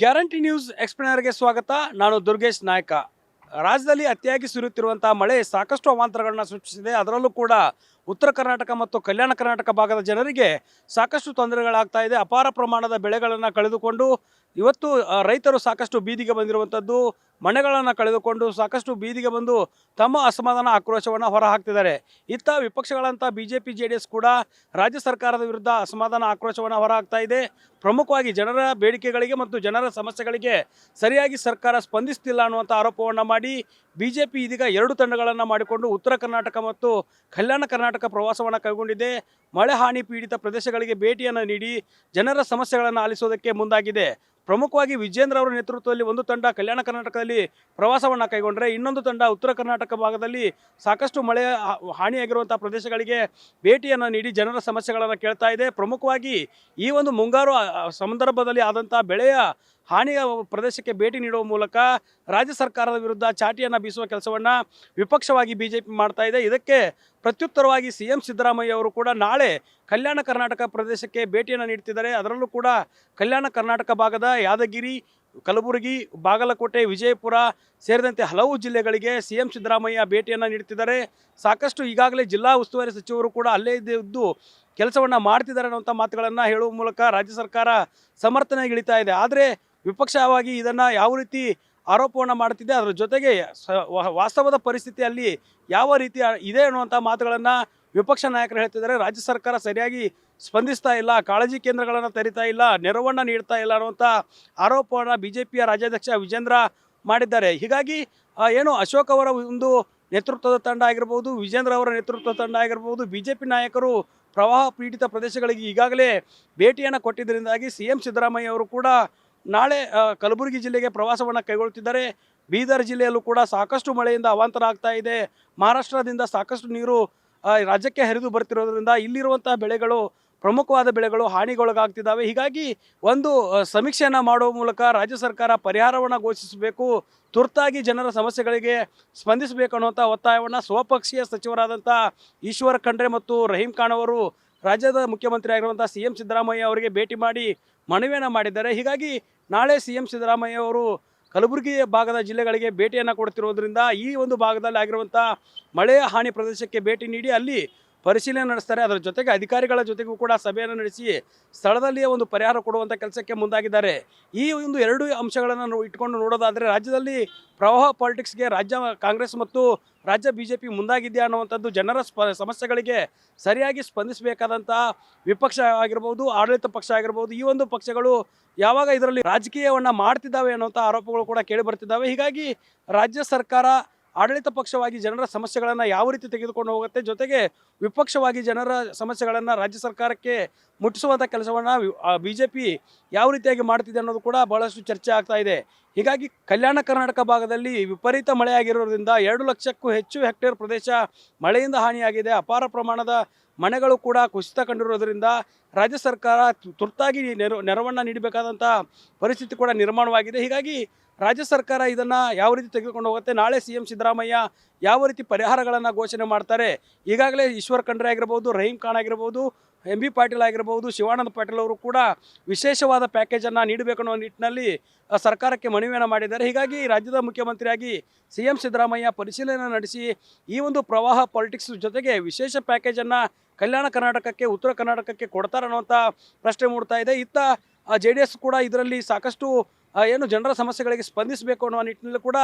Guarantee news ಎಕ್ಸ್ಪ್ಲೇನರ್ಗೆ ಸ್ವಾಗತ. ನಾನು ದುರ್ಗೇಶ್ ನಾಯಕ. ರಾಜ್ಯದಲ್ಲಿ ಅತಿಯಾಗಿ ಸುರಿಯುತ್ತಿರುವಂತಹ ಮಳೆ ಸಾಕಷ್ಟು ಅವಾಂತರಗಳನ್ನ ಸೃಷ್ಟಿಸಿದೆ. ಅದರಲ್ಲೂ ಕೂಡ ಉತ್ತರ ಕರ್ನಾಟಕ ಮತ್ತು ಕಲ್ಯಾಣ ಕರ್ನಾಟಕ ಭಾಗದ ಜನರಿಗೆ ಸಾಕಷ್ಟು ತೊಂದರೆಗಳಾಗ್ತಾ ಇದೆ. ಅಪಾರ ಪ್ರಮಾಣದ ಬೆಳೆಗಳನ್ನು ಕಳೆದುಕೊಂಡು ಇವತ್ತು ರೈತರು ಸಾಕಷ್ಟು ಬೀದಿಗೆ ಬಂದಿರುವಂಥದ್ದು, ಮನೆಗಳನ್ನು ಕಳೆದುಕೊಂಡು ಸಾಕಷ್ಟು ಬೀದಿಗೆ ಬಂದು ತಮ್ಮ ಅಸಮಾಧಾನ ಆಕ್ರೋಶವನ್ನು ಹೊರಹಾಕ್ತಿದ್ದಾರೆ. ಇತ್ತ ವಿಪಕ್ಷಗಳಂಥ BJP JDS ಕೂಡ ರಾಜ್ಯ ಸರ್ಕಾರದ ವಿರುದ್ಧ ಅಸಮಾಧಾನ ಆಕ್ರೋಶವನ್ನು ಹೊರಹಾಕ್ತಾ ಇದೆ. ಪ್ರಮುಖವಾಗಿ ಜನರ ಬೇಡಿಕೆಗಳಿಗೆ ಮತ್ತು ಜನರ ಸಮಸ್ಯೆಗಳಿಗೆ ಸರಿಯಾಗಿ ಸರ್ಕಾರ ಸ್ಪಂದಿಸ್ತಿಲ್ಲ ಅನ್ನುವಂಥ ಆರೋಪವನ್ನು ಮಾಡಿ BJP ಇದೀಗ 2 ತಂಡಗಳನ್ನು ಮಾಡಿಕೊಂಡು ಉತ್ತರ ಕರ್ನಾಟಕ ಮತ್ತು ಕಲ್ಯಾಣ ಕರ್ನಾಟಕ ಪ್ರವಾಸವನ್ನು ಕೈಗೊಂಡಿದೆ. ಮಳೆ ಹಾನಿ ಪೀಡಿತ ಪ್ರದೇಶಗಳಿಗೆ ಭೇಟಿಯನ್ನು ನೀಡಿ ಜನರ ಸಮಸ್ಯೆಗಳನ್ನು ಆಲಿಸೋದಕ್ಕೆ ಮುಂದಾಗಿದೆ. ಪ್ರಮುಖವಾಗಿ ವಿಜೇಂದ್ರ ಅವರ ನೇತೃತ್ವದಲ್ಲಿ ಒಂದು ತಂಡ ಕಲ್ಯಾಣ ಕರ್ನಾಟಕದಲ್ಲಿ ಪ್ರವಾಸವನ್ನು ಕೈಗೊಂಡರೆ, ಇನ್ನೊಂದು ತಂಡ ಉತ್ತರ ಕರ್ನಾಟಕ ಭಾಗದಲ್ಲಿ ಸಾಕಷ್ಟು ಮಳೆ ಹಾನಿಯಾಗಿರುವಂಥ ಪ್ರದೇಶಗಳಿಗೆ ಭೇಟಿಯನ್ನು ನೀಡಿ ಜನರ ಸಮಸ್ಯೆಗಳನ್ನು ಕೇಳ್ತಾ ಇದೆ. ಪ್ರಮುಖವಾಗಿ ಈ ಒಂದು ಮುಂಗಾರು ಸಂದರ್ಭದಲ್ಲಿ ಆದಂಥ ಬೆಳೆಯ ಹಾನಿಯ ಪ್ರದೇಶಕ್ಕೆ ಭೇಟಿ ನೀಡುವ ಮೂಲಕ ರಾಜ್ಯ ಸರ್ಕಾರದ ವಿರುದ್ಧ ಚಾಟಿಯನ್ನು ಬೀಸುವ ಕೆಲಸವನ್ನು ವಿಪಕ್ಷವಾಗಿ BJP ಮಾಡ್ತಾ ಇದೆ. ಇದಕ್ಕೆ ಪ್ರತ್ಯುತ್ತರವಾಗಿ CM ಸಿದ್ದರಾಮಯ್ಯ ಅವರು ಕೂಡ ನಾಳೆ ಕಲ್ಯಾಣ ಕರ್ನಾಟಕ ಪ್ರದೇಶಕ್ಕೆ ಭೇಟಿಯನ್ನು ನೀಡ್ತಿದ್ದಾರೆ. ಅದರಲ್ಲೂ ಕೂಡ ಕಲ್ಯಾಣ ಕರ್ನಾಟಕ ಭಾಗದ ಯಾದಗಿರಿ, ಕಲಬುರಗಿ, ಬಾಗಲಕೋಟೆ, ವಿಜಯಪುರ ಸೇರಿದಂತೆ ಹಲವು ಜಿಲ್ಲೆಗಳಿಗೆ CM ಸಿದ್ದರಾಮಯ್ಯ ಭೇಟಿಯನ್ನು ನೀಡ್ತಿದ್ದಾರೆ. ಸಾಕಷ್ಟು ಈಗಾಗಲೇ ಜಿಲ್ಲಾ ಉಸ್ತುವಾರಿ ಸಚಿವರು ಕೂಡ ಅಲ್ಲೇ ಇದ್ದು ಕೆಲಸವನ್ನು ಮಾಡ್ತಿದ್ದಾರೆ ಅನ್ನುವಂಥ ಮಾತುಗಳನ್ನು ಹೇಳುವ ಮೂಲಕ ರಾಜ್ಯ ಸರ್ಕಾರ ಸಮರ್ಥನೆಗೆ ಇಳಿತಾ ಇದೆ. ಆದರೆ ವಿಪಕ್ಷವಾಗಿ ಇದನ್ನು ಯಾವ ರೀತಿ ಆರೋಪವನ್ನು ಮಾಡ್ತಿದೆ, ಅದರ ಜೊತೆಗೆ ವಾಸ್ತವದ ಪರಿಸ್ಥಿತಿಯಲ್ಲಿ ಯಾವ ರೀತಿ ಇದೆ ಅನ್ನುವಂಥ ಮಾತುಗಳನ್ನು ವಿಪಕ್ಷ ನಾಯಕರು ಹೇಳ್ತಿದ್ದಾರೆ. ರಾಜ್ಯ ಸರ್ಕಾರ ಸರಿಯಾಗಿ ಸ್ಪಂದಿಸ್ತಾ ಇಲ್ಲ, ಕಾಳಜಿ ಕೇಂದ್ರಗಳನ್ನು ತೆರಿತಾ ಇಲ್ಲ, ನೆರವನ್ನು ನೀಡ್ತಾ ಇಲ್ಲ ಅನ್ನುವಂಥ ಆರೋಪವನ್ನು BJPಯ ರಾಜ್ಯಾಧ್ಯಕ್ಷ ವಿಜೇಂದ್ರ ಮಾಡಿದ್ದಾರೆ. ಹೀಗಾಗಿ ಏನು ಅಶೋಕ್ ಅವರ ಒಂದು ನೇತೃತ್ವದ ತಂಡ ಆಗಿರ್ಬೋದು, ವಿಜೇಂದ್ರ ಅವರ ನೇತೃತ್ವದ ತಂಡ ಆಗಿರ್ಬೋದು, BJP ನಾಯಕರು ಪ್ರವಾಹ ಪೀಡಿತ ಪ್ರದೇಶಗಳಿಗೆ ಈಗಾಗಲೇ ಭೇಟಿಯನ್ನು ಕೊಟ್ಟಿದ್ದರಿಂದಾಗಿ CM ಸಿದ್ದರಾಮಯ್ಯ ಅವರು ಕೂಡ ನಾಳೆ ಕಲಬುರಗಿ ಜಿಲ್ಲೆಗೆ ಪ್ರವಾಸವನ್ನು ಕೈಗೊಳ್ತಿದ್ದಾರೆ. ಬೀದರ್ ಜಿಲ್ಲೆಯಲ್ಲೂ ಕೂಡ ಸಾಕಷ್ಟು ಮಳೆಯಿಂದ ಅವಾಂತರ ಆಗ್ತಾ ಇದೆ. ಮಹಾರಾಷ್ಟ್ರದಿಂದ ಸಾಕಷ್ಟು ನೀರು ರಾಜ್ಯಕ್ಕೆ ಹರಿದು ಬರ್ತಿರೋದ್ರಿಂದ ಇಲ್ಲಿರುವಂತಹ ಬೆಳೆಗಳು, ಪ್ರಮುಖವಾದ ಬೆಳೆಗಳು ಹಾನಿಗೊಳಗಾಗ್ತಿದ್ದಾವೆ. ಹೀಗಾಗಿ ಒಂದು ಸಮೀಕ್ಷೆಯನ್ನು ಮಾಡುವ ಮೂಲಕ ರಾಜ್ಯ ಸರ್ಕಾರ ಪರಿಹಾರವನ್ನು ಘೋಷಿಸಬೇಕು, ತುರ್ತಾಗಿ ಜನರ ಸಮಸ್ಯೆಗಳಿಗೆ ಸ್ಪಂದಿಸಬೇಕು ಅನ್ನುವಂಥ ಒತ್ತಾಯವನ್ನು ಸ್ವಪಕ್ಷೀಯ ಸಚಿವರಾದಂಥ ಈಶ್ವರ್ ಖಂಡ್ರೆ ಮತ್ತು ರಹೀಂ ಖಾನ್ ಅವರು ರಾಜ್ಯದ ಮುಖ್ಯಮಂತ್ರಿ ಆಗಿರುವಂಥ CM ಸಿದ್ದರಾಮಯ್ಯ ಅವರಿಗೆ ಭೇಟಿ ಮಾಡಿ ಮನವಿಯನ್ನು ಮಾಡಿದ್ದಾರೆ. ಹೀಗಾಗಿ ನಾಳೆ CM ಸಿದ್ದರಾಮಯ್ಯ ಅವರು ಕಲಬುರಗಿ ಭಾಗದ ಜಿಲ್ಲೆಗಳಿಗೆ ಭೇಟಿಯನ್ನು ಕೊಡ್ತಿರೋದ್ರಿಂದ ಈ ಒಂದು ಭಾಗದಲ್ಲಿ ಆಗಿರುವಂಥ ಮಳೆಯ ಹಾನಿ ಪ್ರದೇಶಕ್ಕೆ ಭೇಟಿ ನೀಡಿ ಅಲ್ಲಿ ಪರಿಶೀಲನೆ ನಡೆಸ್ತಾರೆ. ಅದರ ಜೊತೆಗೆ ಅಧಿಕಾರಿಗಳ ಜೊತೆಗೂ ಕೂಡ ಸಭೆಯನ್ನು ನಡೆಸಿ ಸ್ಥಳದಲ್ಲಿಯೇ ಒಂದು ಪರಿಹಾರ ಕೊಡುವಂಥ ಕೆಲಸಕ್ಕೆ ಮುಂದಾಗಿದ್ದಾರೆ. ಈ ಒಂದು 2 ಅಂಶಗಳನ್ನು ಇಟ್ಕೊಂಡು ನೋಡೋದಾದರೆ ರಾಜ್ಯದಲ್ಲಿ ಪ್ರವಾಹ ಪಾಲಿಟಿಕ್ಸ್ಗೆ ರಾಜ್ಯ ಕಾಂಗ್ರೆಸ್ ಮತ್ತು ರಾಜ್ಯ BJP ಮುಂದಾಗಿದೆಯಾ ಅನ್ನುವಂಥದ್ದು, ಜನರ ಸಮಸ್ಯೆಗಳಿಗೆ ಸರಿಯಾಗಿ ಸ್ಪಂದಿಸಬೇಕಾದಂಥ ವಿಪಕ್ಷ ಆಗಿರ್ಬೋದು, ಆಡಳಿತ ಪಕ್ಷ ಆಗಿರ್ಬೋದು, ಈ ಒಂದು ಪಕ್ಷಗಳು ಯಾವಾಗ ಇದರಲ್ಲಿ ರಾಜಕೀಯವನ್ನು ಮಾಡ್ತಿದ್ದಾವೆ ಅನ್ನುವಂಥ ಆರೋಪಗಳು ಕೂಡ ಕೇಳಿ ಬರ್ತಿದ್ದಾವೆ. ಹೀಗಾಗಿ ರಾಜ್ಯ ಸರ್ಕಾರ ಆಡಳಿತ ಪಕ್ಷವಾಗಿ ಜನರ ಸಮಸ್ಯೆಗಳನ್ನು ಯಾವ ರೀತಿ ತೆಗೆದುಕೊಂಡು ಹೋಗುತ್ತೆ, ಜೊತೆಗೆ ವಿಪಕ್ಷವಾಗಿ ಜನರ ಸಮಸ್ಯೆಗಳನ್ನು ರಾಜ್ಯ ಸರ್ಕಾರಕ್ಕೆ ಮುಟ್ಟಿಸುವಂಥ ಕೆಲಸವನ್ನು BJP ಯಾವ ರೀತಿಯಾಗಿ ಮಾಡ್ತಿದೆ ಅನ್ನೋದು ಕೂಡ ಭಾಳಷ್ಟು ಚರ್ಚೆ ಆಗ್ತಾ ಇದೆ. ಹೀಗಾಗಿ ಕಲ್ಯಾಣ ಕರ್ನಾಟಕ ಭಾಗದಲ್ಲಿ ವಿಪರೀತ ಮಳೆಯಾಗಿರೋದ್ರಿಂದ 2 ಲಕ್ಷಕ್ಕೂ ಹೆಚ್ಚು ಹೆಕ್ಟೇರ್ ಪ್ರದೇಶ ಮಳೆಯಿಂದ ಹಾನಿಯಾಗಿದೆ. ಅಪಾರ ಪ್ರಮಾಣದ ಮನೆಗಳು ಕೂಡ ಕುಸಿತ ಕಂಡಿರೋದ್ರಿಂದ ರಾಜ್ಯ ಸರ್ಕಾರ ತುರ್ತಾಗಿ ನೆರವನ್ನು ನೀಡಬೇಕಾದಂಥ ಪರಿಸ್ಥಿತಿ ಕೂಡ ನಿರ್ಮಾಣವಾಗಿದೆ. ಹೀಗಾಗಿ ರಾಜ್ಯ ಸರ್ಕಾರ ಇದನ್ನು ಯಾವ ರೀತಿ ತೆಗೆದುಕೊಂಡು ಹೋಗುತ್ತೆ, ನಾಳೆ CM ಸಿದ್ದರಾಮಯ್ಯ ಯಾವ ರೀತಿ ಪರಿಹಾರಗಳನ್ನು ಘೋಷಣೆ ಮಾಡ್ತಾರೆ. ಈಗಾಗಲೇ ಈಶ್ವರ್ ಖಂಡ್ರೆ ಆಗಿರ್ಬೋದು, ರಹೀಂ ಖಾನ್ ಆಗಿರ್ಬೋದು, MB ಪಾಟೀಲ್ ಆಗಿರ್ಬೋದು, ಶಿವಾನಂದ ಪಾಟೀಲ್ ಅವರು ಕೂಡ ವಿಶೇಷವಾದ ಪ್ಯಾಕೇಜನ್ನು ನೀಡಬೇಕು ಅನ್ನೋ ನಿಟ್ಟಿನಲ್ಲಿ ಸರ್ಕಾರಕ್ಕೆ ಮನವಿಯನ್ನು ಮಾಡಿದ್ದಾರೆ. ಹೀಗಾಗಿ ರಾಜ್ಯದ ಮುಖ್ಯಮಂತ್ರಿಯಾಗಿ CM ಸಿದ್ದರಾಮಯ್ಯ ಪರಿಶೀಲನೆ ನಡೆಸಿ ಈ ಒಂದು ಪ್ರವಾಹ ಪಾಲಿಟಿಕ್ಸ್ ಜೊತೆಗೆ ವಿಶೇಷ ಪ್ಯಾಕೇಜನ್ನು ಕಲ್ಯಾಣ ಕರ್ನಾಟಕಕ್ಕೆ, ಉತ್ತರ ಕರ್ನಾಟಕಕ್ಕೆ ಕೊಡ್ತಾರೆ ಅನ್ನುವಂಥ ಪ್ರಶ್ನೆ ಮೂಡ್ತಾ ಇದೆ. ಇತ್ತ JDS ಕೂಡ ಇದರಲ್ಲಿ ಸಾಕಷ್ಟು ಏನು ಜನರ ಸಮಸ್ಯೆಗಳಿಗೆ ಸ್ಪಂದಿಸಬೇಕು ಅನ್ನೋ ನಿಟ್ಟಿನಲ್ಲಿ ಕೂಡ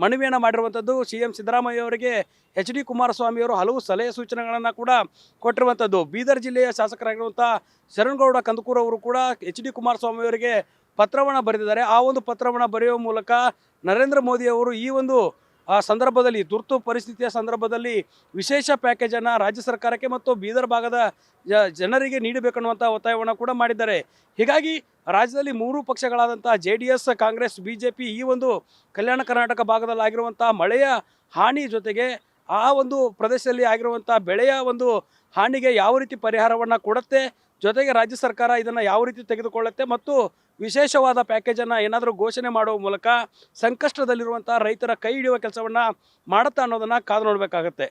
ಮನವಿಯನ್ನು ಮಾಡಿರುವಂಥದ್ದು. CM ಸಿದ್ದರಾಮಯ್ಯ ಅವರಿಗೆ HD ಕುಮಾರಸ್ವಾಮಿ ಅವರು ಹಲವು ಸಲಹೆ ಸೂಚನೆಗಳನ್ನು ಕೂಡ ಕೊಟ್ಟಿರುವಂಥದ್ದು. ಬೀದರ್ ಜಿಲ್ಲೆಯ ಶಾಸಕರಾಗಿರುವಂಥ ಶರಣಗೌಡ ಕಂದಕೂರ್ ಅವರು ಕೂಡ HD ಕುಮಾರಸ್ವಾಮಿ ಅವರಿಗೆ ಪತ್ರವನ್ನು ಬರೆದಿದ್ದಾರೆ. ಆ ಒಂದು ಪತ್ರವನ್ನು ಬರೆಯುವ ಮೂಲಕ ನರೇಂದ್ರ ಮೋದಿ ಅವರು ಈ ಒಂದು ಸಂದರ್ಭದಲ್ಲಿ, ತುರ್ತು ಪರಿಸ್ಥಿತಿಯ ಸಂದರ್ಭದಲ್ಲಿ ವಿಶೇಷ ಪ್ಯಾಕೇಜನ್ನು ರಾಜ್ಯ ಸರ್ಕಾರಕ್ಕೆ ಮತ್ತು ಬೀದರ್ ಭಾಗದ ಜನರಿಗೆ ನೀಡಬೇಕನ್ನುವಂಥ ಒತ್ತಾಯವನ್ನು ಕೂಡ ಮಾಡಿದ್ದಾರೆ. ಹೀಗಾಗಿ ರಾಜ್ಯದಲ್ಲಿ 3 ಪಕ್ಷಗಳಾದಂಥ JDS, ಕಾಂಗ್ರೆಸ್, BJP ಈ ಒಂದು ಕಲ್ಯಾಣ ಕರ್ನಾಟಕ ಭಾಗದಲ್ಲಿ ಆಗಿರುವಂಥ ಮಳೆಯ ಹಾನಿ ಜೊತೆಗೆ ಆ ಒಂದು ಪ್ರದೇಶದಲ್ಲಿ ಆಗಿರುವಂಥ ಬೆಳೆಯ ಒಂದು ಹಾನಿಗೆ ಯಾವ ರೀತಿ ಪರಿಹಾರವನ್ನು ಕೊಡುತ್ತೆ, ಜೊತೆಗೆ ರಾಜ್ಯ ಸರ್ಕಾರ ಇದನ್ನು ಯಾವ ರೀತಿ ತೆಗೆದುಕೊಳ್ಳುತ್ತೆ ಮತ್ತು ವಿಶೇಷವಾದ ಪ್ಯಾಕೇಜನ್ನು ಏನಾದರೂ ಘೋಷಣೆ ಮಾಡುವ ಮೂಲಕ ಸಂಕಷ್ಟದಲ್ಲಿರುವಂಥ ರೈತರ ಕೈ ಹಿಡಿಯುವ ಕೆಲಸವನ್ನು ಮಾಡುತ್ತಾ ಅನ್ನೋದನ್ನು ಕಾದು ನೋಡಬೇಕಾಗುತ್ತೆ.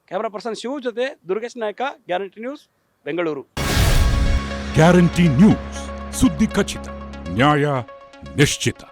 ಕ್ಯಾಮ್ರಾ ಪರ್ಸನ್ ಶಿವು ಜೊತೆ ದುರ್ಗೇಶ್ ನಾಯಕ, guarantee news, Bengaluru. Guarantee news, ಸುದ್ದಿ ಖಚಿತ, ನ್ಯಾಯ ನಿಶ್ಚಿತ.